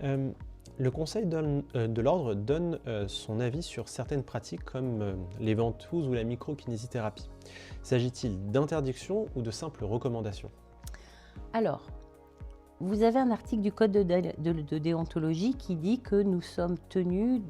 Le Conseil de l'Ordre donne son avis sur certaines pratiques comme les ventouses ou la microkinésithérapie. S'agit-il d'interdiction ou de simples recommandations? Alors, vous avez un article du Code de déontologie qui dit que nous sommes tenus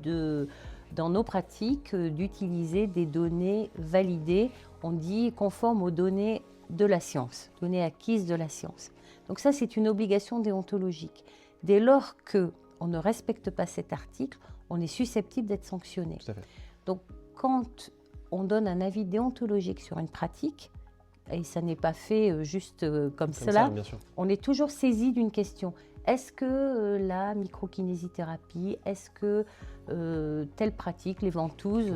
dans nos pratiques d'utiliser des données validées, on dit conformes aux données de la science, données acquises de la science. Donc ça, c'est une obligation déontologique. Dès lors qu'on ne respecte pas cet article, on est susceptible d'être sanctionné. Tout à fait. Donc quand on donne un avis déontologique sur une pratique, et ça n'est pas fait juste comme cela, ça, bien sûr. on est toujours saisi d'une question. Est-ce que la microkinésithérapie, est-ce que telle pratique, les ventouses,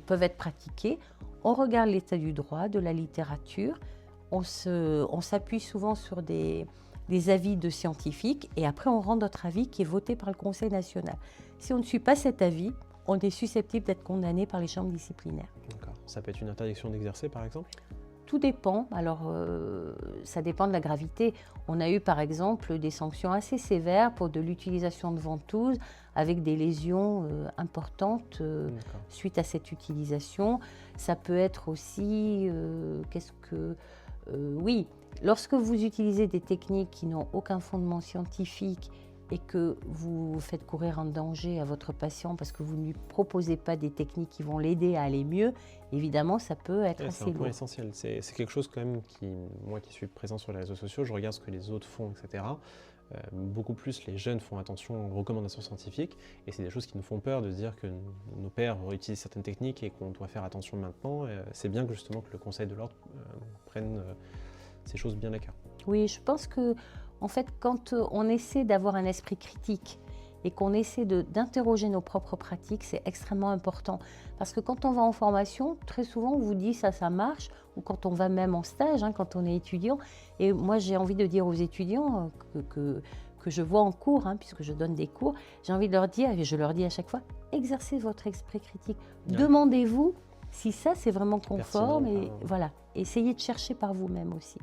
peuvent être pratiquées? On regarde l'état du droit, de la littérature, on s'appuie souvent sur des avis de scientifiques et après on rend notre avis qui est voté par le Conseil national. Si on ne suit pas cet avis, on est susceptible d'être condamné par les chambres disciplinaires. D'accord. Ça peut être une interdiction d'exercer par exemple? Tout dépend. Alors, ça dépend de la gravité. On a eu par exemple des sanctions assez sévères pour de l'utilisation de ventouses avec des lésions importantes suite à cette utilisation. Ça peut être aussi, oui, lorsque vous utilisez des techniques qui n'ont aucun fondement scientifique et que vous faites courir un danger à votre patient parce que vous ne lui proposez pas des techniques qui vont l'aider à aller mieux, évidemment, ça peut être assez lourd. C'est un point essentiel. C'est quelque chose quand même moi qui suis présent sur les réseaux sociaux, je regarde ce que les autres font, etc. Beaucoup plus les jeunes font attention aux recommandations scientifiques et c'est des choses qui nous font peur de se dire que nos pères utilisent certaines techniques et qu'on doit faire attention maintenant. C'est bien que justement que le Conseil de l'Ordre prenne ces choses bien à cœur. Oui, je pense que en fait, quand on essaie d'avoir un esprit critique et qu'on essaie d'interroger nos propres pratiques, c'est extrêmement important. Parce que quand on va en formation, très souvent on vous dit ça marche, ou quand on va même en stage, quand on est étudiant. Et moi j'ai envie de dire aux étudiants que je vois en cours, puisque je donne des cours, j'ai envie de leur dire, et je leur dis à chaque fois, exercez votre esprit critique. Ouais. Demandez-vous si ça c'est vraiment conforme, et voilà, essayez de chercher par vous-même aussi.